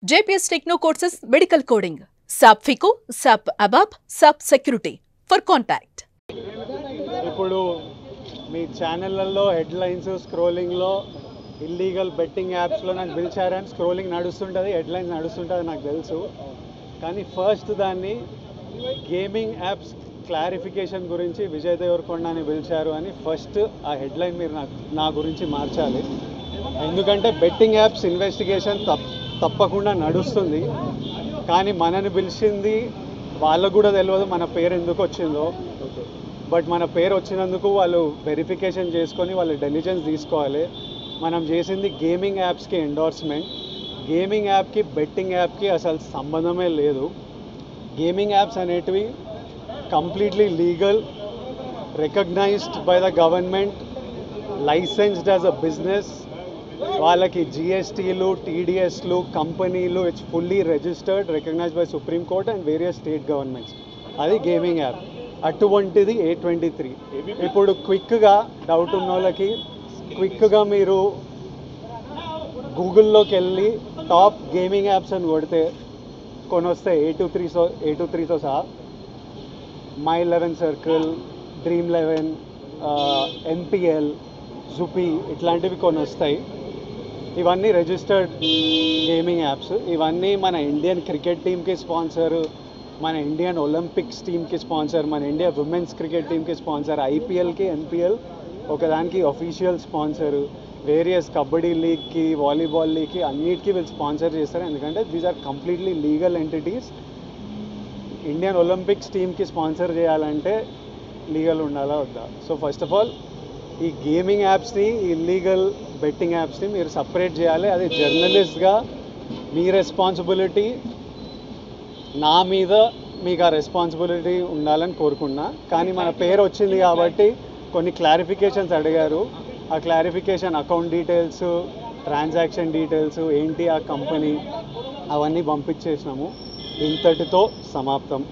JPS Techno Courses Medical Coding, SAP FICO, SAP ABAP, SAP Security. For contact. ఇప్పుడు మీ ఛానళ్ళల్లో headlines స్క్రోలింగ్లో illegal betting యాప్స్లో నాకు పిలిచారని scrolling నడుస్తుంటుంది, headlines నడుస్తుంటుంది నాకు తెలుసు. కానీ ఫస్ట్ దాన్ని గేమింగ్ యాప్స్ క్లారిఫికేషన్ గురించి విజయ్ దేవరకొండని పిలిచారు అని ఫస్ట్ ఆ హెడ్లైన్ మీరు నా గురించి మార్చాలి. ఎందుకంటే బెట్టింగ్ యాప్స్ ఇన్వెస్టిగేషన్ తప్పకుండా నడుస్తుంది. కానీ మనని పిలిచింది వాళ్ళకు కూడా తెలియదు మన పేరు ఎందుకు వచ్చిందో. బట్ మన పేరు వచ్చినందుకు వాళ్ళు వెరిఫికేషన్ చేసుకొని వాళ్ళు డెలిజెన్స్ తీసుకోవాలి. మనం చేసింది గేమింగ్ యాప్స్కి ఎండోర్స్మెంట్. గేమింగ్ యాప్కి బెట్టింగ్ యాప్కి అసలు సంబంధమే లేదు. గేమింగ్ యాప్స్ అనేటివి completely legal, recognised by the government, licensed as a business. వాళ్ళకి జిఎస్టీలు, టీడీఎస్లు, కంపెనీలు, it's fully registered, recognised by supreme court and various state governments. అది గేమింగ్ యాప్. అటువంటిది A23. ఇప్పుడు క్విక్గా డౌట్ ఉన్న వాళ్ళకి క్విక్గా మీరు గూగుల్లోకి వెళ్ళి టాప్ గేమింగ్ యాప్స్ అని కొడితే కొన్ని వస్తాయి. A23తో సహా My11 సర్కిల్, Dream11, NPL, జుపీ ఇట్లాంటివి కొన్ని వస్తాయి. ఇవన్నీ రిజిస్టర్డ్ గేమింగ్ యాప్స్. ఇవన్నీ మన ఇండియన్ క్రికెట్ టీమ్కి స్పాన్సర్, మన ఇండియన్ ఒలింపిక్స్ టీమ్కి స్పాన్సర్, మన ఇండియా విమెన్స్ క్రికెట్ టీమ్కి స్పాన్సర్, ఐపీఎల్కి, ఎన్పిఎల్ ఒకదానికి అఫీషియల్ స్పాన్సర్, వేరియస్ కబడ్డీ లీగ్కి, వాలీబాల్ లీగ్కి అన్నిటికీ వీళ్ళు స్పాన్సర్ చేస్తారు. ఎందుకంటే these are completely legal entities. Indian Olympics టీమ్కి స్పాన్సర్ చేయాలంటే లీగల్ ఉండాలా వద్దా? సో ఫస్ట్ ఆఫ్ ఆల్ ఈ గేమింగ్ యాప్స్ని, ఇల్లీగల్ బెట్టింగ్ యాప్స్ని మీరు సపరేట్ చేయాలి. అది జర్నలిస్ట్గా మీ రెస్పాన్సిబిలిటీ. నా మీద మీకు ఆ రెస్పాన్సిబిలిటీ ఉండాలని కోరుకున్నా. కానీ మన పేరు వచ్చింది కాబట్టి కొన్ని క్లారిఫికేషన్స్ అడిగారు. ఆ clarification account details, transaction details ఏంటి, ఆ కంపెనీ అవన్నీ పంపించేసినాము. ఇంతటితో సమాప్తం.